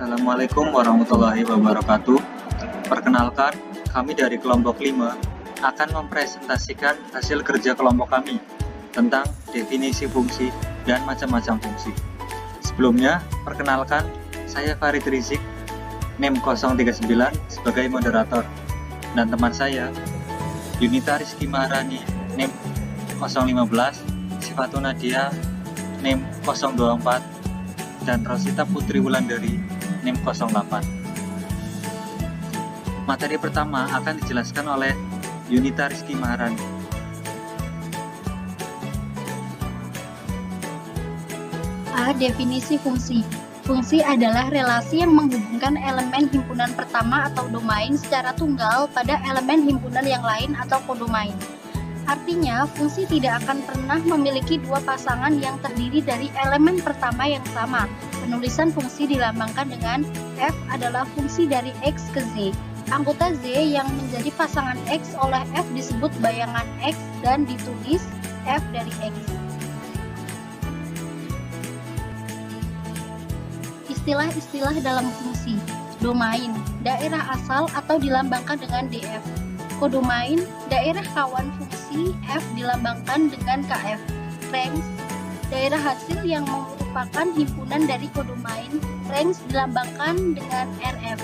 Assalamualaikum warahmatullahi wabarakatuh. Perkenalkan, kami dari kelompok 5 akan mempresentasikan hasil kerja kelompok kami tentang definisi fungsi dan macam-macam fungsi. Sebelumnya, perkenalkan, saya Farid Rizik, NIM 039 sebagai moderator, dan teman saya, Yunita Rizky Maharani, NIM 015, Sifatun Nadia, NIM 024, dan Rosita Putri Wulandari, NIM 08. Materi pertama akan dijelaskan oleh Yunita Rizky Maharani. A. Definisi fungsi. Fungsi adalah relasi yang menghubungkan elemen himpunan pertama atau domain secara tunggal pada elemen himpunan yang lain atau kodomain. Artinya, fungsi tidak akan pernah memiliki dua pasangan yang terdiri dari elemen pertama yang sama. Penulisan fungsi dilambangkan dengan F adalah fungsi dari X ke Z. Anggota Z yang menjadi pasangan X oleh F disebut bayangan X dan ditulis F dari X. Istilah-istilah dalam fungsi. Domain, daerah asal atau dilambangkan dengan DF. Kodomain, daerah kawan fungsi F dilambangkan dengan KF. Range, daerah hasil yang merupakan himpunan dari kodomain. Range dilambangkan dengan RF.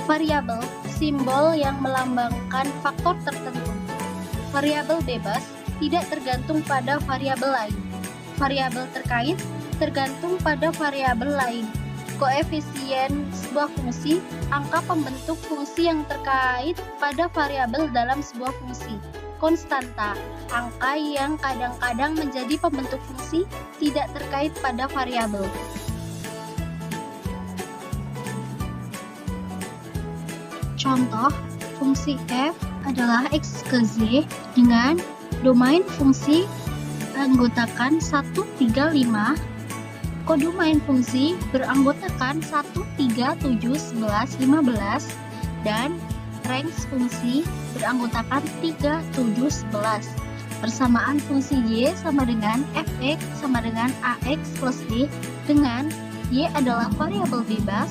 Variabel, simbol yang melambangkan faktor tertentu. Variabel bebas, tidak tergantung pada variabel lain. Variabel terkait, tergantung pada variabel lain. Koefisien sebuah fungsi, angka pembentuk fungsi yang terkait pada variabel dalam sebuah fungsi. Konstanta, angka yang kadang-kadang menjadi pembentuk fungsi tidak terkait pada variabel. Contoh, fungsi f adalah x ke z dengan domain fungsi beranggotakan 1, 3, 5. Kodomain fungsi beranggotakan 1, 3, 7, 11, 15 dan range fungsi beranggotakan 3, 7, 11. Persamaan fungsi y sama dengan fx sama dengan ax plus b dengan y adalah variabel bebas,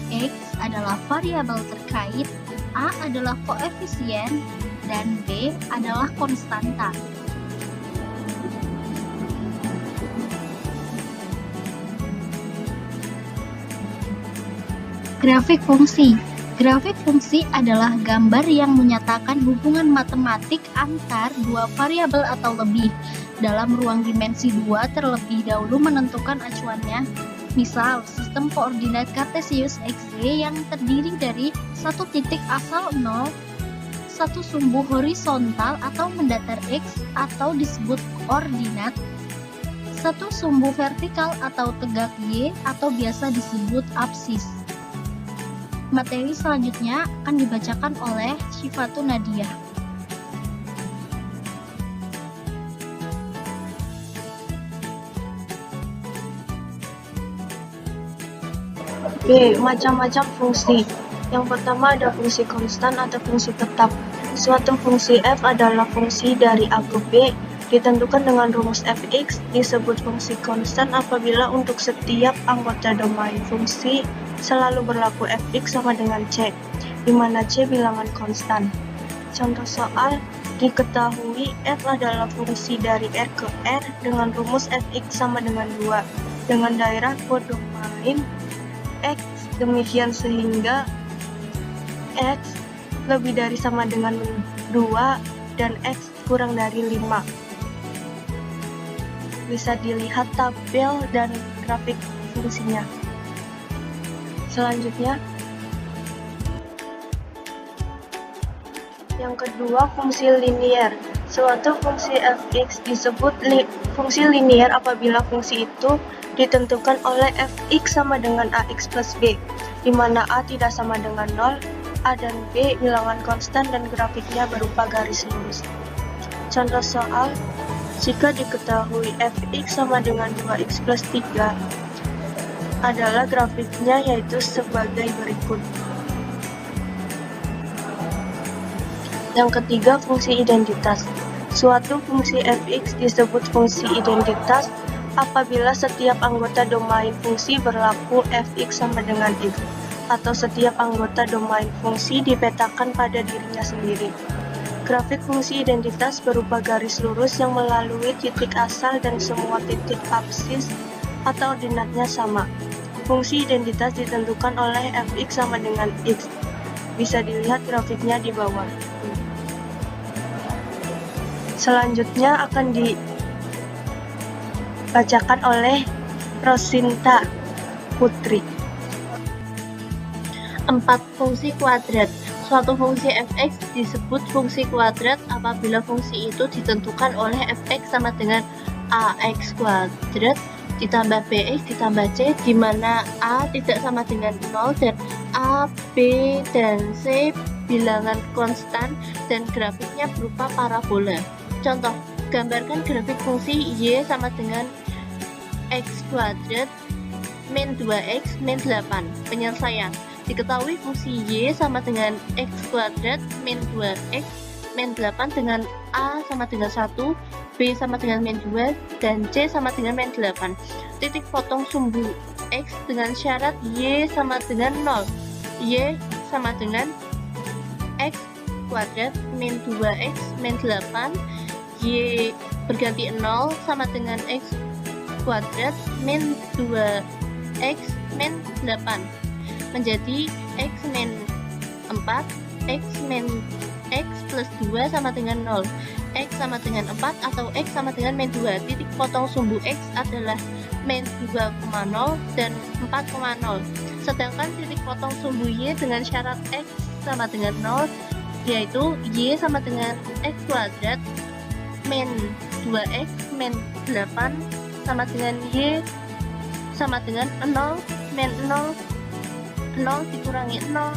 x adalah variabel terkait, a adalah koefisien, dan b adalah konstanta. Grafik fungsi. Grafik fungsi adalah gambar yang menyatakan hubungan matematik antar dua variabel atau lebih dalam ruang dimensi 2 terlebih dahulu menentukan acuannya. Misal, sistem koordinat Kartesius XY yang terdiri dari satu titik asal 0, satu sumbu horizontal atau mendatar X atau disebut koordinat, satu sumbu vertikal atau tegak Y atau biasa disebut absis. Materi selanjutnya akan dibacakan oleh Sifatun Nadia. B. Macam-macam fungsi. Yang pertama ada fungsi konstan atau fungsi tetap. Suatu fungsi f adalah fungsi dari A ke B ditentukan dengan rumus fx disebut fungsi konstan apabila untuk setiap anggota domain fungsi selalu berlaku fx sama dengan c, di mana c bilangan konstan. Contoh soal, diketahui f adalah fungsi dari r ke r dengan rumus fx sama dengan 2 dengan daerah kodomain x, demikian sehingga x lebih dari sama dengan 2 dan x kurang dari 5. Bisa dilihat tabel dan grafik fungsinya. Selanjutnya, yang kedua fungsi linier. Suatu fungsi fx disebut fungsi linier apabila fungsi itu ditentukan oleh fx sama dengan ax plus b, di mana a tidak sama dengan 0, a dan b bilangan konstan dan grafiknya berupa garis lurus. Contoh soal, jika diketahui fx sama dengan 2x plus 3 adalah grafiknya yaitu sebagai berikut. Yang ketiga, fungsi identitas. Suatu fungsi fx disebut fungsi identitas apabila setiap anggota domain fungsi berlaku fx sama dengan x, atau setiap anggota domain fungsi dipetakan pada dirinya sendiri. Grafik fungsi identitas berupa garis lurus yang melalui titik asal dan semua titik absis atau ordinatnya sama. Fungsi identitas ditentukan oleh fx sama dengan x. Bisa dilihat grafiknya di bawah. Selanjutnya akan dibacakan oleh Rosinta Putri. 4. Fungsi kuadrat. Suatu fungsi fx disebut fungsi kuadrat apabila fungsi itu ditentukan oleh fx sama dengan ax kuadrat ditambah bx ditambah c, di mana a tidak sama dengan 0 dan a, b, dan c bilangan konstan dan grafiknya berupa parabola. Contoh, gambarkan grafik fungsi y sama dengan x kuadrat min 2x min 8. Penyelesaian. Diketahui fungsi y sama dengan x kuadrat min 2x min 8 dengan a sama dengan 1, b sama dengan min 2, dan c sama dengan min 8. Titik potong sumbu x dengan syarat y sama dengan 0. Y sama dengan x kuadrat min 2x min 8, y berganti 0 sama dengan x kuadrat min 2x min 8 menjadi x min 4, x min x plus 2 sama dengan 0, x sama dengan 4 atau x sama dengan min 2. Titik potong sumbu x adalah min 2,0 dan 4,0. Sedangkan titik potong sumbu y dengan syarat x sama dengan 0, yaitu y sama dengan x kuadrat min 2x min 8 sama dengan y sama dengan 0 min 0 dikurangi 0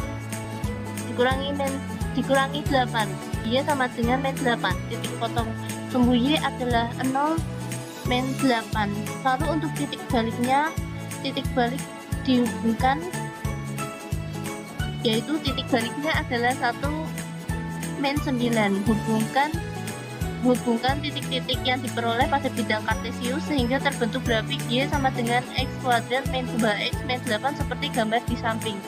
dikurangi 8, y sama dengan min 8. Titik potong sumbu y adalah 0 min 8. Lalu untuk titik baliknya, titik balik dihubungkan, yaitu titik baliknya adalah 1 min 9. Hubungkan titik-titik yang diperoleh pada bidang kartesius sehingga terbentuk grafik y sama dengan x kuadrat min 2x min 8 seperti gambar di samping.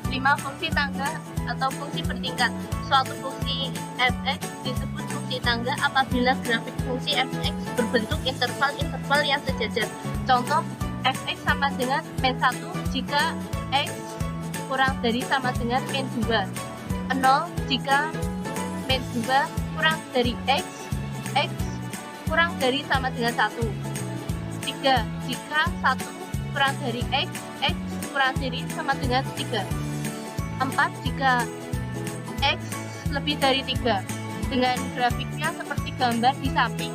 5. Fungsi tangga atau fungsi bertingkat. Suatu fungsi fx disebut fungsi tangga apabila grafik fungsi fx berbentuk interval-interval yang sejajar. Contoh, fx sama dengan min 1 jika x kurang dari sama dengan min 2. 0 jika min 2 kurang dari x kurang dari sama dengan 1. 3 jika 1 kurang dari x kurang dari sama dengan 3. 4 jika x lebih dari 3. Dengan grafiknya seperti gambar di samping.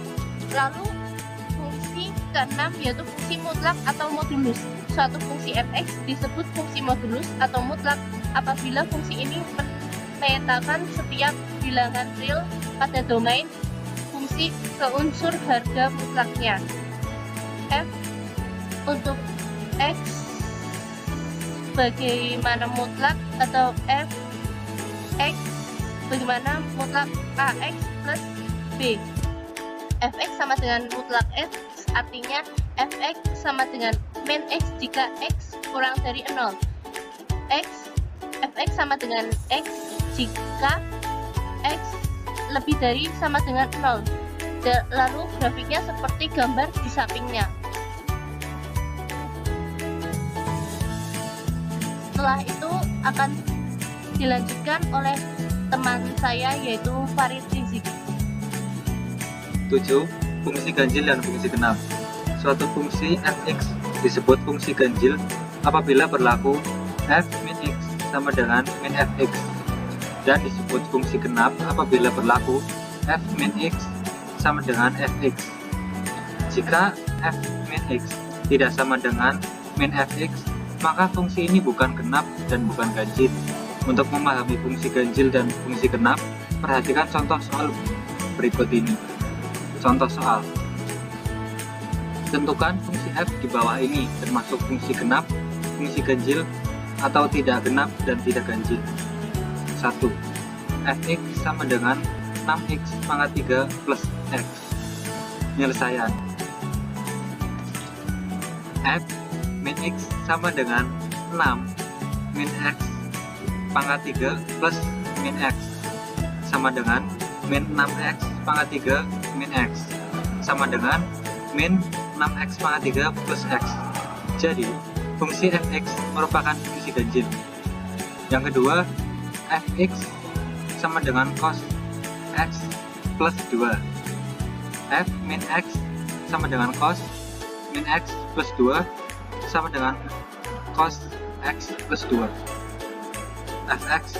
Lalu fungsi ke-6 yaitu fungsi mutlak atau modulus. Suatu fungsi fx disebut fungsi modulus atau mutlak apabila fungsi ini memetakan setiap bilangan real pada domain fungsi ke unsur harga mutlaknya. F untuk x bagaimana mutlak atau f x bagaimana mutlak ax plus b. Fx sama dengan mutlak x, artinya fx sama dengan min x jika x kurang dari 0. Fx sama dengan x jika x lebih dari sama dengan 0. Lalu grafiknya seperti gambar di sampingnya. Setelah itu akan dilanjutkan oleh teman saya yaitu Farid Rizik. 7. Fungsi ganjil dan fungsi genap. Suatu fungsi fx disebut fungsi ganjil apabila berlaku f min x sama dengan min fx, dan disebut fungsi genap apabila berlaku f min x sama dengan fx. Jika f min x tidak sama dengan min fx, maka fungsi ini bukan genap dan bukan ganjil. Untuk memahami fungsi ganjil dan fungsi genap, perhatikan contoh soal berikut ini. Contoh soal. Tentukan fungsi f di bawah ini, termasuk fungsi genap, fungsi ganjil, atau tidak genap dan tidak ganjil. 1. Fx sama dengan 6x pangkat 3 plus x. Penyelesaian. F min X sama dengan 6 min X pangkat 3 plus min X sama dengan min 6X pangkat 3 min X sama dengan min 6X pangkat 3 plus X. Jadi, fungsi fx merupakan fungsi ganjil. Yang kedua, fx sama dengan cos x plus 2. F min x sama dengan cos min x plus 2 sama dengan cos x plus 2. Fx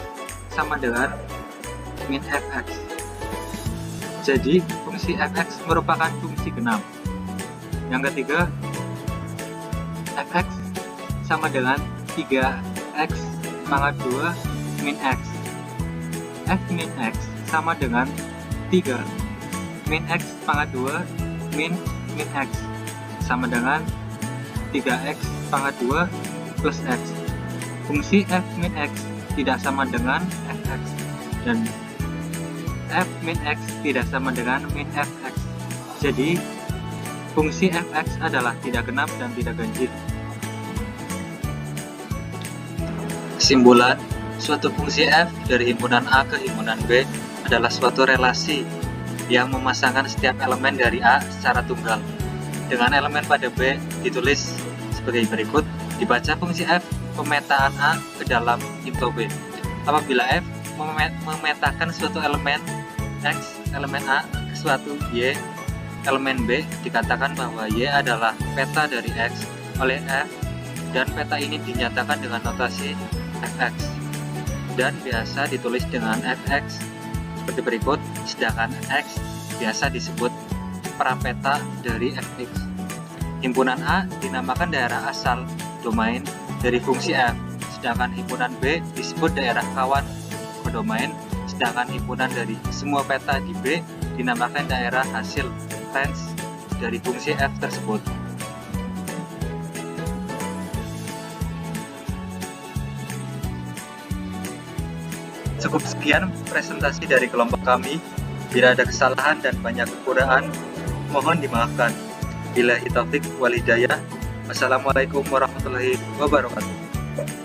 sama dengan min fx. Jadi, fungsi fx merupakan fungsi genap. Yang ketiga, fx sama dengan 3x pangkat 2 min x. F min x sama dengan 3 min x pangkat 2 min x sama dengan 3x pangkat 2 plus x. Fungsi f min x tidak sama dengan fx dan f min x tidak sama dengan min fx. Jadi, fungsi fx adalah tidak genap dan tidak ganjil. Kesimpulan, suatu fungsi f dari himpunan A ke himpunan B adalah suatu relasi yang memasangkan setiap elemen dari A secara tunggal dengan elemen pada B ditulis sebagai berikut. Dibaca fungsi f pemetaan A ke dalam info B. Apabila f memetakan suatu elemen X, elemen A ke suatu Y, elemen B, dikatakan bahwa Y adalah peta dari X oleh F dan peta ini dinyatakan dengan notasi fx dan biasa ditulis dengan fx seperti berikut, sedangkan x biasa disebut prapeta dari fx. Himpunan A dinamakan daerah asal domain dari fungsi f, sedangkan himpunan B disebut daerah kawan kodomain, sedangkan himpunan dari semua peta di B dinamakan daerah hasil range dari fungsi f tersebut. Cukup sekian presentasi dari kelompok kami. Bila ada kesalahan dan banyak kekurangan, mohon dimaafkan. Billahi taufik wal hidayah. Wassalamualaikum warahmatullahi wabarakatuh.